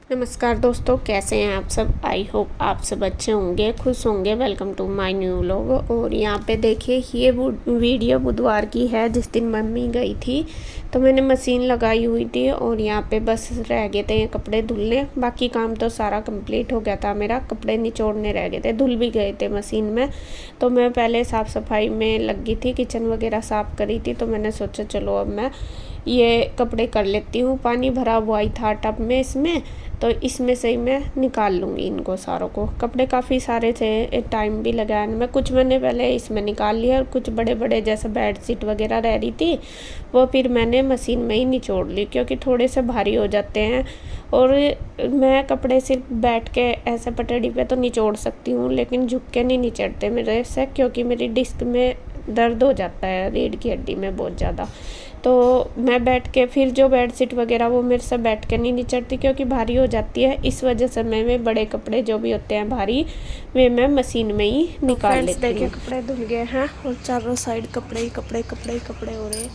नमस्कार दोस्तों, कैसे हैं आप सब। आई होप आप सब अच्छे होंगे, खुश होंगे। Welcome to my new vlog. और यहाँ पे देखिए, ये वीडियो बुधवार की है जिस दिन मम्मी गई थी। तो मैंने मशीन लगाई हुई थी और यहाँ पे बस रह गए थे कपड़े धुलने। बाकी काम तो सारा कंप्लीट हो गया था मेरा, कपड़े निचोड़ने रह गए थे, धुल भी गए थे मशीन में। तो मैं पहले साफ़ सफाई में लगी थी, किचन वगैरह साफ़ करी थी। तो मैंने सोचा चलो अब मैं ये कपड़े कर लेती हूँ। पानी भरा हुआ ही था टब में इसमें, तो इसमें से ही मैं निकाल लूँगी इनको सारों को। कपड़े काफ़ी सारे थे, टाइम भी लगाया मैं। कुछ मैंने पहले इसमें निकाल लिया और कुछ बड़े बड़े जैसे बेड शीट वगैरह रह रही थी वो फिर मैंने मशीन में ही निचोड़ ली, क्योंकि थोड़े से भारी हो जाते हैं। और मैं कपड़े सिर्फ बैठ के ऐसे पटड़ी पे तो निचोड़ सकती हूँ, लेकिन झुक के नहीं निचड़ते मेरे से, क्योंकि मेरी डिस्क में दर्द हो जाता है रीढ़ की हड्डी में बहुत ज़्यादा। तो मैं बैठ के फिर जो बेडशीट वगैरह वो मेरे से बैठ के नहीं निचड़ती, क्योंकि भारी हो जाती है। इस वजह से मैं बड़े कपड़े जो भी होते हैं भारी, वे मैं मशीन में ही निकाल लेती हूँ। देखिए कपड़े धुल गए हैं और चारों साइड कपड़े ही कपड़े कपड़े ही कपड़े हो रहे हैं।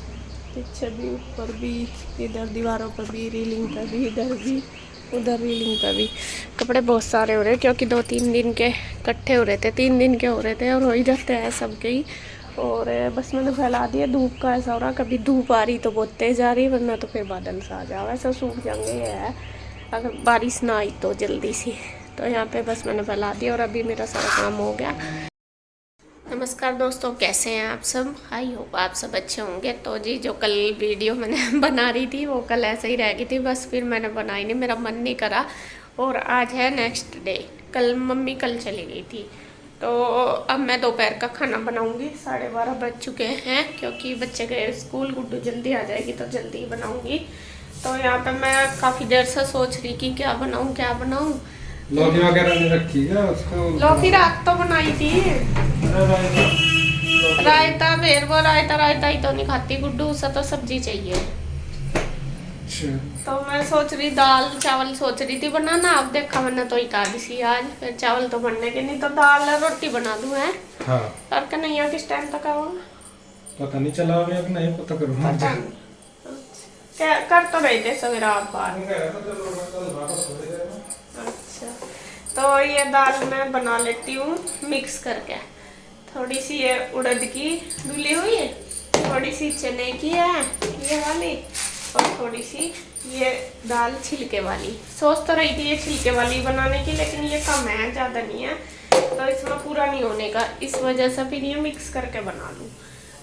पीछे भी, ऊपर भी, इधर दीवारों पर भी, रीलिंग पर भी, इधर भी, उधर रीलिंग पर भी कपड़े बहुत सारे हो रहे हैं, क्योंकि 2-3 दिन के इकट्ठे हो रहे थे, 3 दिन के हो रहे थे और हो ही जाते हैं सबके ही। और बस मैंने फैला दिया। धूप का ऐसा हो रहा, कभी धूप आ रही तो बहुत तेज़ आ रही, वरना तो फिर बादल सा आ जाओ, ऐसा सूख जाएंगे। ये है अगर बारिश ना आई तो जल्दी सी। तो यहाँ पे बस मैंने फैला दिया और अभी मेरा सारा काम हो गया। नमस्कार दोस्तों, कैसे हैं आप सब। आई होप आप सब अच्छे होंगे। तो जी, जो कल वीडियो मैंने बना रही थी वो कल ऐसे ही रह गई थी, बस फिर मैंने बनाई नहीं, मेरा मन नहीं करा। और आज है नेक्स्ट डे। कल मम्मी कल चली गई थी, तो अब मैं दोपहर का खाना बनाऊंगी। 12:30 बज चुके हैं, क्योंकि बच्चे गए स्कूल, गुड्डू जल्दी आ जाएगी तो जल्दी ही बनाऊंगी। तो यहाँ पे मैं काफ़ी देर से सोच रही कि क्या बनाऊँ क्या बनाऊँ। लौकी वगैरह नहीं रखी क्या उसको? लौकी रात तो बनाई थी। रायता फिर वो रायता ही तो नहीं खाती गुड्डू, उसे तो सब्जी चाहिए। तो मैं सोच रही दाल चावल सोच रही थी बनाना। अब देखा मैंने तो एकादशी आज, फिर चावल तो बनने के नहीं, तो दाल रोटी बना दूं है। हाँ। और कन्हैया किस टाइम तक आऊंगा पता नहीं चला, अभी अब नहीं पता करूँगा। पता नहीं, क्या कर तो रहे थे सवेरा आप बाहर। अच्छा, तो ये दाल मैं बना लेती हूँ मिक्स करके। थोड़ी सी ये उड़द की धुली हुई है, थोड़ी सी चने की है ये वाली, और थोड़ी सी ये दाल छिलके वाली। सोच तो रही थी ये छिलके वाली बनाने की, लेकिन ये कम है, ज़्यादा नहीं है, तो इसमें पूरा नहीं होने का, इस वजह से फिर ये मिक्स करके बना लूँ।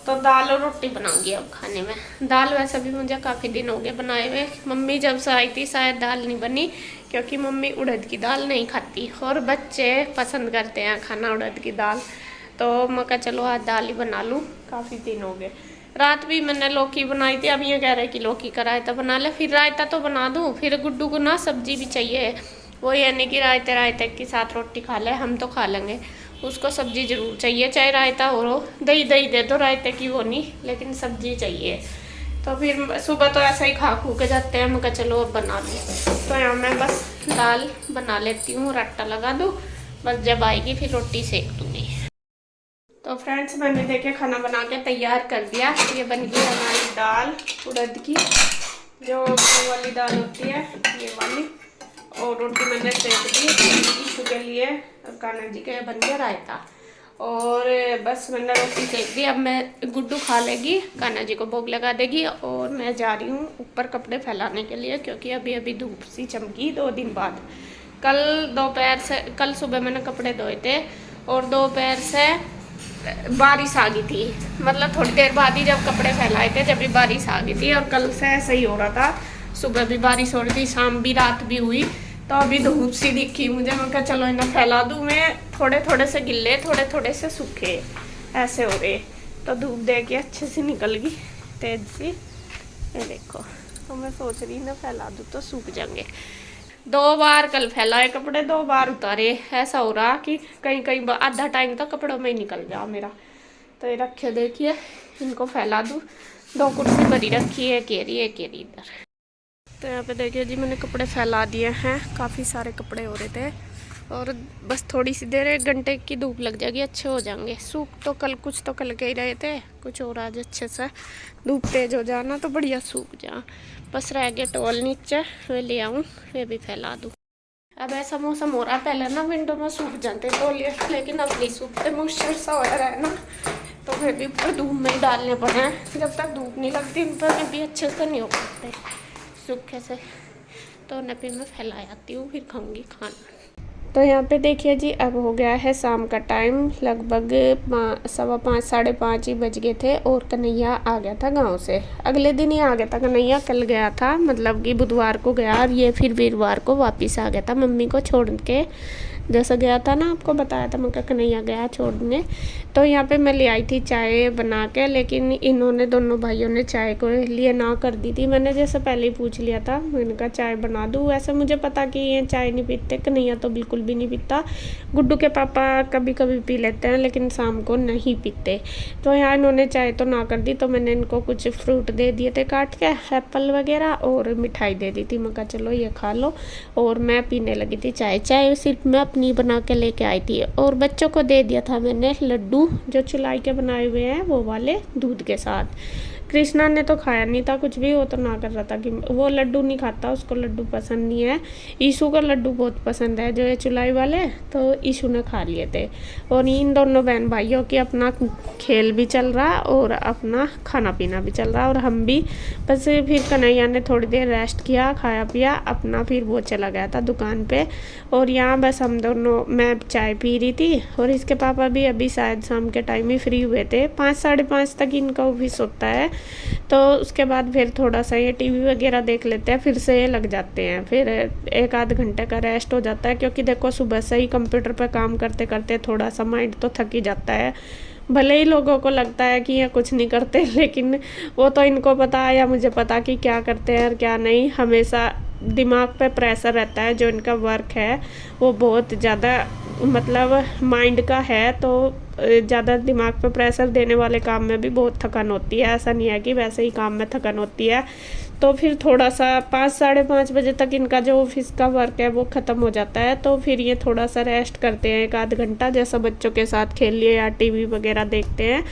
तो दाल और रोटी बनाऊंगी अब खाने में। दाल वैसे भी मुझे काफ़ी दिन हो गए बनाए हुए। मम्मी जब से आई थी शायद दाल नहीं बनी, क्योंकि मम्मी उड़द की दाल नहीं खाती और बच्चे पसंद करते हैं खाना उड़द की दाल। तो मैं कहा चलो आज दाल ही बना लूँ, काफ़ी दिन हो गए। रात भी मैंने लौकी बनाई थी, अब ये कह रहे कि लौकी का रायता बना ले, फिर रायता तो बना दूँ, फिर गुड्डू को ना सब्जी भी चाहिए। वो ये नहीं कि रायते रायते के साथ रोटी खा ले, हम तो खा लेंगे, उसको सब्जी जरूर चाहिए, चाहे रायता हो, दही दही दे दो रायते की, वो नहीं, लेकिन सब्जी चाहिए। तो फिर सुबह तो ऐसा ही खा खू के जाते हैं, मैं कहा चलो अब बना लूँ। तो यहाँ मैं बस दाल बना लेती हूँ, आटा लगा दूँ, बस जब आएगी फिर रोटी सेक दूँगी। तो फ्रेंड्स, मैंने देखे खाना बना के तैयार कर दिया। ये बन गई हमारी दाल उड़द की, जो वो वाली दाल होती है ये वाली, और रोटी मैंने सेक दी ईशू के लिए, और कान्हा जी के बन गया रायता। और बस मैंने रोटी सेक दी, अब मैं गुड्डू खा लेगी, कान्हा जी को भोग लगा देगी, और मैं जा रही हूँ ऊपर कपड़े फैलाने के लिए, क्योंकि अभी अभी धूप सी चमकी 2 दिन बाद। कल दोपहर से, कल सुबह मैंने कपड़े धोए थे और दोपहर से बारिश आ गई थी, मतलब थोड़ी देर बाद ही जब कपड़े फैलाए थे जब भी बारिश आ गई थी। और कल से ऐसा ही हो रहा था, सुबह भी बारिश हो रही थी, शाम भी, रात भी हुई। तो अभी धूप सी दिखी मुझे, मैं कहा चलो इन्हें फैला दूँ। मैं थोड़े थोड़े से गिल्ले थोड़े थोड़े से सूखे ऐसे हो रहे, तो धूप दे के अच्छे से निकल गई तेज सी, ये देखो। तो मैं सोच रही ना फैला दूँ तो सूख जाएंगे। 2 बार कल फैलाए कपड़े, 2 बार उतारे, ऐसा हो रहा कि कहीं कहीं आधा टाइम तो कपड़ों में ही निकल जाओ मेरा। तो ये रखे देखिए, इनको फैला दूँ। 2 कुर्सी भरी रखी है, केरी इधर। तो यहाँ पे देखिए जी, मैंने कपड़े फैला दिए हैं, काफ़ी सारे कपड़े हो रहे थे, और बस थोड़ी सी देर 1 घंटे की धूप लग जाएगी, अच्छे हो जाएंगे। सूख तो कल कुछ तो कल के ही रहे थे, कुछ और आज अच्छे से धूप तेज हो जाना तो बढ़िया सूख जा। बस रह गया टॉल नीचे, वे ले आऊँ, वे भी फैला दूँ। अब ऐसा मौसम हो रहा है, पहले ना विंडो में सूख जाते तौलिए, लेकिन अब नहीं सूखते, मॉइस्चर सा हो रहा है ना, तो फिर भी ऊपर धूप में ही डालने पड़े हैं। जब तक धूप नहीं लगती उन पर भी अच्छे से नहीं हो पाते सूखे से, तो उन्हें फिर मैं फैला आती हूँ, फिर खाऊंगी खाना। तो यहाँ पे देखिए जी, अब हो गया है शाम का टाइम, लगभग 5:15 साढ़े 5 ही बज गए थे, और कन्हैया आ गया था गांव से। अगले दिन ही आ गया था कन्हैया, कल गया था, मतलब कि बुधवार को गया, और ये फिर वीरवार को वापस आ गया था मम्मी को छोड़ के। जैसा गया था ना, आपको बताया था, मैं कन्हैया गया छोड़ने। तो यहाँ पे मैं ले आई थी चाय बना के, लेकिन इन्होंने दोनों भाइयों ने चाय को लिए ना कर दी थी। मैंने जैसे पहले ही पूछ लिया था, मैंने कहा चाय बना दूँ। वैसे मुझे पता कि ये चाय नहीं पीते, कन्हैया तो बिल्कुल भी नहीं पीता। गुड्डू के पापा कभी कभी पी लेते हैं, लेकिन शाम को नहीं पीते। तो यहाँ इन्होंने चाय तो ना कर दी, तो मैंने इनको कुछ फ्रूट दे दिए थे काट के, एप्पल वगैरह, और मिठाई दे दी थी। मैं कहा चलो ये खा लो, और मैं पीने लगी थी चाय। चाय सिर्फ मैं अपनी बना के लेके आई थी, और बच्चों को दे दिया था मैंने लड्डू, जो चुलाई के बनाए हुए हैं वो वाले, दूध के साथ। कृष्णा ने तो खाया नहीं था कुछ भी, वो तो ना कर रहा था कि वो लड्डू नहीं खाता, उसको लड्डू पसंद नहीं है। ईशू को लड्डू बहुत पसंद है, जो ये चुलाई वाले, तो ईशू ने खा लिए थे। और इन दोनों बहन भाइयों की अपना खेल भी चल रहा और अपना खाना पीना भी चल रहा, और हम भी बस। फिर कन्हैया ने थोड़ी देर रेस्ट किया, खाया पिया अपना, फिर वो चला गया था दुकान पे। और यहाँ बस हम दोनों, मैं चाय पी रही थी, और इसके पापा भी अभी शायद शाम के टाइम ही फ्री हुए थे। 5 साढ़े 5 तक इनका ऑफिस होता है, तो उसके बाद फिर थोड़ा सा ये टीवी वगैरह देख लेते हैं, फिर से ये लग जाते हैं, फिर 1 आध घंटे का रेस्ट हो जाता है। क्योंकि देखो सुबह से ही कंप्यूटर पर काम करते करते थोड़ा सा माइंड तो थक ही जाता है। भले ही लोगों को लगता है कि ये कुछ नहीं करते, लेकिन वो तो इनको पता है, या मुझे पता कि क्या करते हैं और क्या नहीं। हमेशा दिमाग पे प्रेशर रहता है, जो इनका वर्क है वो बहुत ज़्यादा मतलब माइंड का है, तो ज़्यादा दिमाग पे प्रेशर देने वाले काम में भी बहुत थकान होती है। ऐसा नहीं है कि वैसे ही काम में थकान होती है। तो फिर थोड़ा सा 5 साढ़े 5 बजे तक इनका जो ऑफिस का वर्क है वो ख़त्म हो जाता है, तो फिर ये थोड़ा सा रेस्ट करते हैं 1 आध घंटा, जैसा बच्चों के साथ खेल लिए या टीवी वगैरह देखते हैं।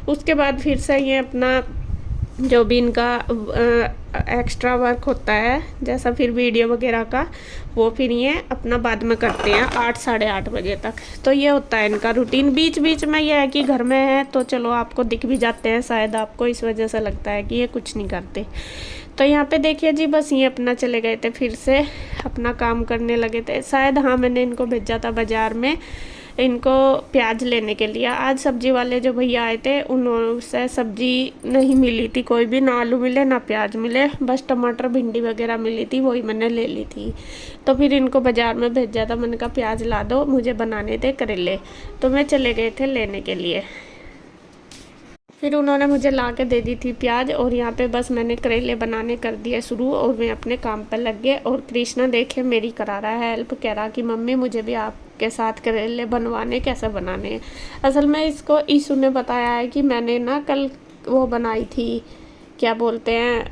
उसके बाद फिर से ये अपना जो भी इनका एक्स्ट्रा वर्क होता है, जैसा फिर वीडियो वगैरह का, वो फिर ये अपना बाद में करते हैं 8 साढ़े 8 बजे तक। तो ये होता है इनका रूटीन। बीच बीच में ये है कि घर में है तो चलो आपको दिख भी जाते हैं, शायद आपको इस वजह से लगता है कि ये कुछ नहीं करते। तो यहाँ पे देखिए जी, बस ये अपना चले गए थे, फिर से अपना काम करने लगे थे शायद। हाँ, मैंने इनको भेजा था बाज़ार में इनको प्याज लेने के लिए। आज सब्जी वाले जो भैया आए थे, उनसे सब्जी नहीं मिली थी कोई भी, ना आलू मिले ना प्याज मिले, बस टमाटर भिंडी वगैरह मिली थी, वही मैंने ले ली थी। तो फिर इनको बाज़ार में भेजा था, मैंने कहा प्याज ला दो, मुझे बनाने थे करेले। तो मैं चले गए थे लेने के लिए, फिर उन्होंने मुझे ला के दे दी थी प्याज। और यहाँ पे बस मैंने करेले बनाने कर दिए शुरू, और मैं अपने काम पर लग गए। और कृष्णा देखे मेरी करा रहा है हेल्प, कह रहा कि मम्मी मुझे भी आपके साथ करेले बनवाने, कैसे बनाने हैं। असल में इसको ईशू ने बताया है कि मैंने ना कल वो बनाई थी, क्या बोलते हैं,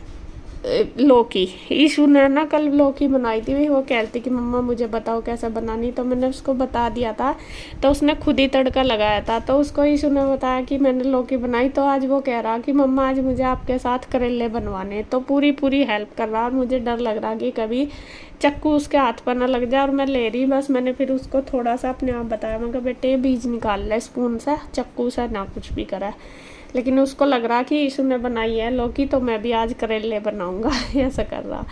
लौकी। ईशू ने ना कल लौकी बनाई थी, वो कह रही थी कि मम्मा मुझे बताओ कैसे बनानी, तो मैंने उसको बता दिया था, तो उसने खुद ही तड़का लगाया था। तो उसको ईशू ने बताया कि मैंने लौकी बनाई, तो आज वो कह रहा कि मम्मा आज मुझे आपके साथ करेले बनवाने। तो पूरी पूरी हेल्प कर रहा। मुझे डर लग रहा कि कभी चक्कू उसके हाथ पर ना लग जाए, और मैं ले रही बस। मैंने फिर उसको थोड़ा सा अपने आप बताया, मैं कहा बेटे बीज निकाल ले स्पून से, चक्कू से ना कुछ भी करा। लेकिन उसको लग रहा कि ईशू ने बनाई है लौकी, तो मैं भी आज करेले बनाऊंगा, ऐसा कर रहा।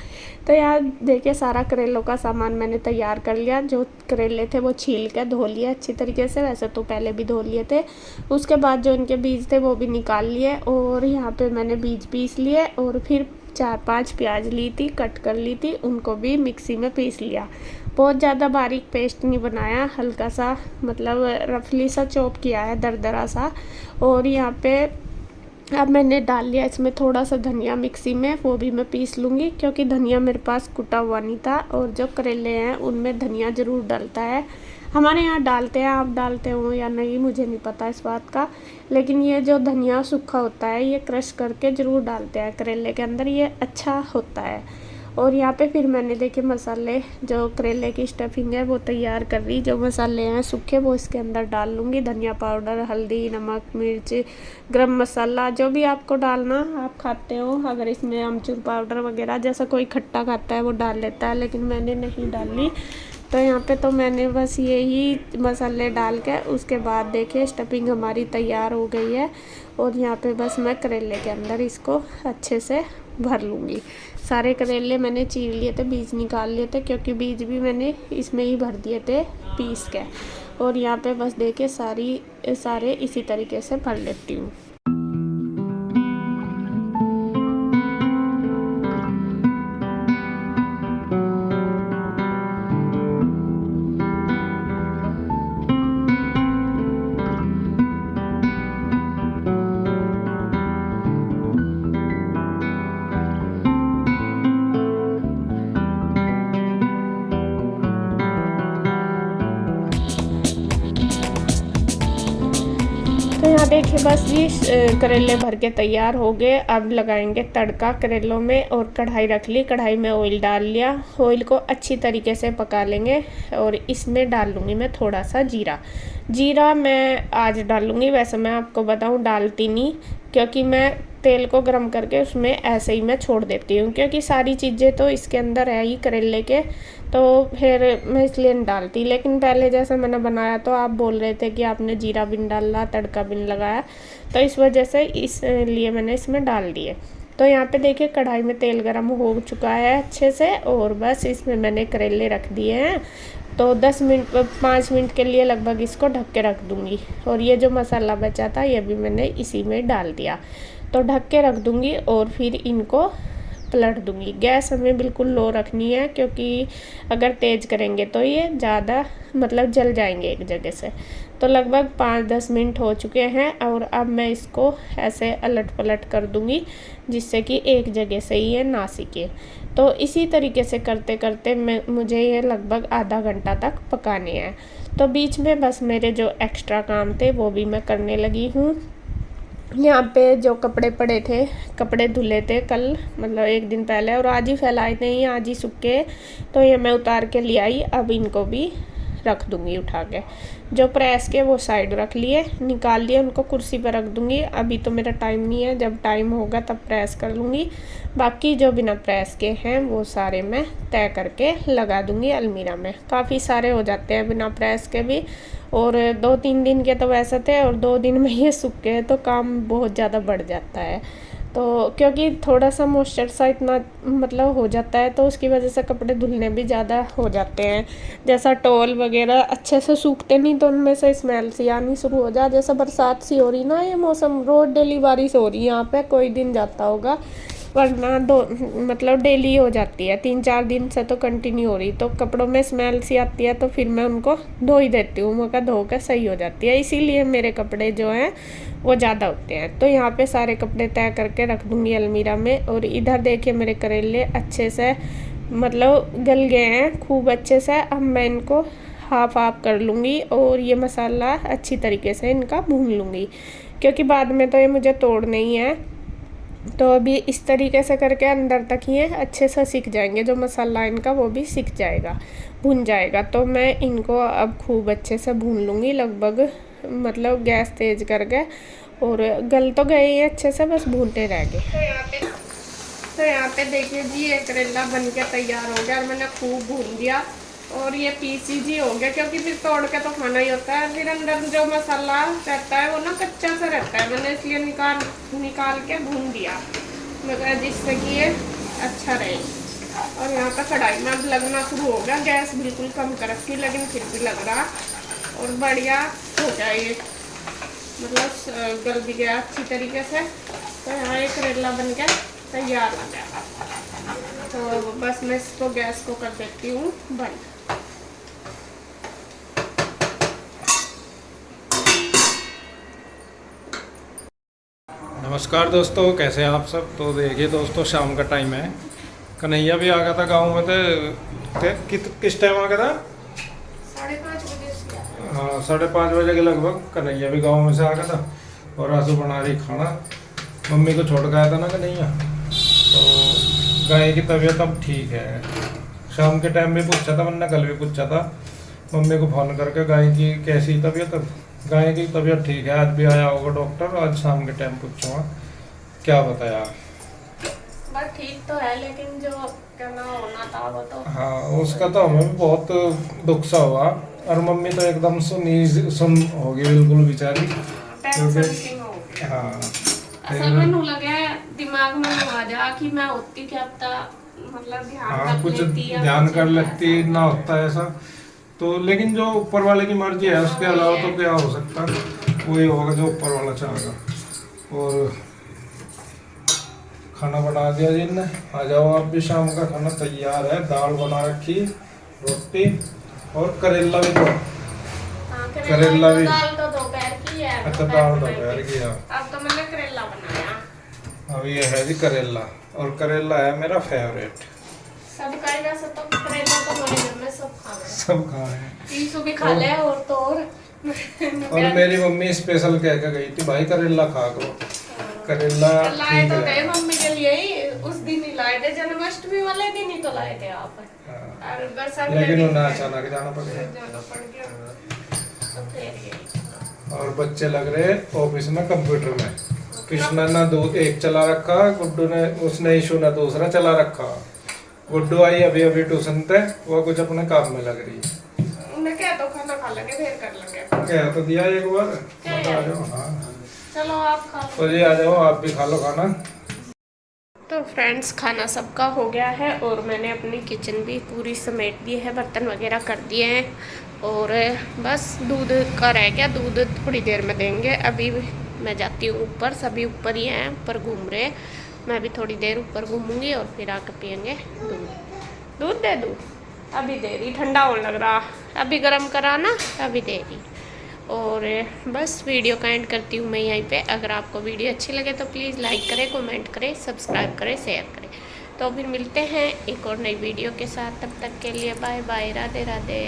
तो यार देखिए, सारा करेलों का सामान मैंने तैयार कर लिया। जो करेले थे वो छील के धो लिए अच्छी तरीके से, वैसे तो पहले भी धो लिए थे। उसके बाद जो इनके बीज थे वो भी निकाल लिए, और यहाँ पे मैंने बीज पीस लिए, और फिर 4-5 प्याज ली थी, कट कर ली थी, उनको भी मिक्सी में पीस लिया। बहुत ज़्यादा बारीक पेस्ट नहीं बनाया, हल्का सा मतलब रफली सा चॉप किया है, दरदरा सा। और यहाँ पे अब मैंने डाल लिया इसमें थोड़ा सा धनिया मिक्सी में, वो भी मैं पीस लूँगी, क्योंकि धनिया मेरे पास कुटा हुआ नहीं था। और जो करेले हैं उनमें धनिया ज़रूर डलता है, हमारे यहाँ डालते हैं, आप डालते हो या नहीं मुझे नहीं पता इस बात का। लेकिन ये जो धनिया सूखा होता है, ये क्रश करके ज़रूर डालते हैं करेले के अंदर, ये अच्छा होता है। और यहाँ पे फिर मैंने देखे मसाले, जो करेले की स्टफिंग है वो तैयार कर रही। जो मसाले हैं सूखे वो इसके अंदर डाल लूँगी। धनिया पाउडर, हल्दी, नमक, मिर्च, गरम मसाला, जो भी आपको डालना आप खाते हो। अगर इसमें अमचूर पाउडर वगैरह, जैसा कोई खट्टा खाता है वो डाल लेता है, लेकिन मैंने नहीं डाली। तो यहाँ पे तो मैंने बस यही मसाले डाल के उसके बाद देखिए स्टफिंग हमारी तैयार हो गई है। और यहाँ पे बस मैं करेले के अंदर इसको अच्छे से भर लूँगी। सारे करेले मैंने चीर लिए थे, बीज निकाल लिए थे, क्योंकि बीज भी मैंने इसमें ही भर दिए थे पीस के। और यहाँ पे बस देखिए सारे इसी तरीके से भर लेती हूँ। तो यहाँ देखिए बस ये करेले भर के तैयार हो गए। अब लगाएंगे तड़का करेलों में। और कढ़ाई रख ली, कढ़ाई में ऑयल डाल लिया। ऑयल को अच्छी तरीके से पका लेंगे और इसमें डाल लूँगी मैं थोड़ा सा जीरा मैं आज डालूँगी। वैसे मैं आपको बताऊँ डालती नहीं, क्योंकि मैं तेल को गर्म करके उसमें ऐसे ही मैं छोड़ देती हूँ, क्योंकि सारी चीज़ें तो इसके अंदर है ही करेले के, तो फिर मैं इसलिए नहीं डालती। लेकिन पहले जैसे मैंने बनाया तो आप बोल रहे थे कि आपने जीरा भी नहीं डाला, तड़का भी नहीं लगाया, तो इस वजह से इसलिए मैंने इसमें डाल दिए। तो यहाँ पे देखिए कढ़ाई में तेल गरम हो चुका है अच्छे से, और बस इसमें मैंने करेले रख दिए हैं। तो 5 मिनट के लिए लगभग इसको ढक के रख दूँगी। और ये जो मसाला बचा था ये भी मैंने इसी में डाल दिया। तो ढक के रख दूँगी और फिर इनको पलट दूँगी। गैस हमें बिल्कुल लो रखनी है, क्योंकि अगर तेज़ करेंगे तो ये ज़्यादा मतलब जल जाएंगे एक जगह से। तो लगभग 5-10 मिनट हो चुके हैं और अब मैं इसको ऐसे अलट पलट कर दूँगी, जिससे कि एक जगह से ये ना सीखे। तो इसी तरीके से करते करते मुझे ये लगभग आधा घंटा तक पकाने हैं। तो बीच में बस मेरे जो एक्स्ट्रा काम थे वो भी मैं करने लगी हूँ। यहाँ पे जो कपड़े पड़े थे, कपड़े धुले थे कल, मतलब एक दिन पहले, और आज ही फैलाए थे, ये आज ही सूखे, तो ये मैं उतार के ले आई। अब इनको भी रख दूँगी उठा के। जो प्रेस के वो साइड रख लिए, निकाल लिए, उनको कुर्सी पर रख दूँगी। अभी तो मेरा टाइम नहीं है, जब टाइम होगा तब प्रेस कर लूँगी। बाकी जो बिना प्रेस के हैं वो सारे मैं तय करके लगा दूँगी अलमीरा में। काफ़ी सारे हो जाते हैं बिना प्रेस के भी, और 2-3 दिन के तो वैसे थे, और 2 दिन में ये सूखे हैं, तो काम बहुत ज़्यादा बढ़ जाता है। तो क्योंकि थोड़ा सा मॉइस्चर सा इतना मतलब हो जाता है, तो उसकी वजह से कपड़े धुलने भी ज़्यादा हो जाते हैं। जैसा टॉल वगैरह अच्छे से सूखते नहीं, तो उनमें से स्मेल सी आनी शुरू हो जाए। जैसा बरसात सी हो रही ना, ये मौसम रोज़ डेली बारिश हो रही है यहाँ पे, कोई दिन जाता होगा, वरना मतलब डेली हो जाती है। 3-4 दिन से तो कंटिन्यू हो रही, तो कपड़ों में स्मेल सी आती है, तो फिर मैं उनको धो ही देती हूँ। मौका धो कर सही हो जाती है, इसीलिए मेरे कपड़े जो हैं वो ज़्यादा होते हैं। तो यहाँ पे सारे कपड़े तय करके रख दूँगी अलमीरा में। और इधर देखिए मेरे करेले अच्छे से मतलब गल गए हैं खूब अच्छे से। अब मैं इनको हाफ कर लूँगी और ये मसाला अच्छी तरीके से इनका भून लूँगी, क्योंकि बाद में तो ये मुझे तोड़ने ही है। तो अभी इस तरीके से करके अंदर तक ये अच्छे से सीख जाएंगे, जो मसाला इनका वो भी सीख जाएगा, भुन जाएगा। तो मैं इनको अब खूब अच्छे से भून लूँगी, लगभग मतलब गैस तेज़ करके। और गल तो गए ही अच्छे से, बस भूनते रह गए। तो यहाँ पे देखिए जी ये करेला बन के तैयार हो गया, और मैंने खूब भून दिया और ये पीसी जी हो गया, क्योंकि फिर तोड़ के तो खाना ही होता है। फिर अंदर जो मसाला रहता है वो ना कच्चा सा रहता है, मैंने इसलिए निकाल के भून दिया, मगर जिससे कि ये अच्छा रहे। और यहाँ पर कढ़ाई में अब लगना शुरू हो गया, गैस बिल्कुल कम कर रखी, लेकिन फिर भी लग रहा। और बढ़िया हो जाए ये, मतलब गल भी गया अच्छी तरीके से। तो यहाँ ये करेला बन के तैयार हो गया। तो बस मैं इसको गैस को कर देती हूँ बंद। नमस्कार दोस्तों, कैसे हैं आप सब। तो देखिए दोस्तों, शाम का टाइम है। कन्हैया भी आ गया था गांव में। किस टाइम आ गया था? 5:30 बजे से। हाँ, 5:30 बजे के लगभग कन्हैया भी गांव में से आ गया था। और आंसू बना रही खाना, मम्मी को छोड़ गया था ना कन्हैया। तो गाय की तबीयत अब ठीक है। शाम के टाइम भी पूछा था, मैंने कल भी पूछा था मम्मी को फोन करके गाय की कैसी तबीयत। गाय की तबीयत ठीक है, आज भी आया होगा डॉक्टर, आज शाम के टाइम पूछूंगा क्या बताया। बस ठीक तो है, लेकिन जो करना होना था वो तो। हाँ, उसका तो हमें भी बहुत दुख सा हुआ, और मम्मी तो एकदम सुन होगी बिल्कुल बेचारी। टेंशन सी हो गई। हाँ, असल में नू लगे दिमाग में नू आ जा कि मैं होती क्या पता, मतलब ध्यान हाँ रख कुछ लेती या ध्यान कुछ कर ऐसा। लेती ना होता ऐसा तो, लेकिन जो ऊपर वाले की मर्जी है, उसके अलावा तो क्या हो सकता है, वही होगा जो ऊपर वाला चाहेगा। और खाना बना दिया जी ने, आ जाओ आप भी, शाम का खाना तैयार है, दाल बना रखी, रोटी और करेला भी तो। हाँ, करेला भी। दाल तो दोपहर की है। अच्छा, दाल दोपहर की है। अब तो मैंने करेला बनाया। अब ये है जी करेला, और करेला है मेरा फेवरेट। सबका ही वैसे तो करेला तो हमारे घर में सब खा रहे हैं। सब खा रहे हैं। ईसु भी खा ले, और तो और मेरी मम्मी स्पेशल कह के गई थी, भाई करेला खा करो, करेला लाए ठीक तो थे है। मम्मी के लिए ही, उस दिन ही लाए थे, जन्माष्टमी वाले दिन ही तो लाए थे आप। हाँ, और बस अगले लेकिन दिन उन्हें अचानक जाना पड़ गया। जाना पड़ गया, तो फिर यही। और बच्चे लग रहे ऑफिस में कंप्यूटर में। कृष्णा ने दो एक चला रखा, गुड्डू ने, उसने ईशु ने दूसरा चला रखा। गुड्डू आई अभी अभी ट्यूशन पे, वो कुछ अपने काम में लग रही है। उन्हें क्या तो खाना खा लेंगे, फिर कर लेंगे। कह तो दिया एक बार, क्या बता यार? जाओ। हाँ, चलो आप खा लो। तो जी आ जाओ, आप भी खा लो खाना। तो फ्रेंड्स, खाना सबका हो गया है, और मैंने अपनी किचन भी पूरी समेट दी है, बर्तन वगैरह कर दिए हैं, और बस दूध का रह गया, दूध थोड़ी देर में देंगे। अभी मैं जाती हूँ ऊपर, सभी ऊपर ही हैं, ऊपर घूम रहे। मैं भी थोड़ी देर ऊपर घूमूंगी और फिर आकर पियेंगे दूध। दूध दे दूँ? अभी दे रही, ठंडा होने लग रहा, अभी गर्म कराना, अभी दे रही। और बस वीडियो का एंड करती हूँ मैं यहीं पे। अगर आपको वीडियो अच्छी लगे तो प्लीज़ लाइक करें, कमेंट करें, सब्सक्राइब करें, शेयर करें। तो फिर मिलते हैं एक और नई वीडियो के साथ, तब तक के लिए बाय बाय, राधे राधे।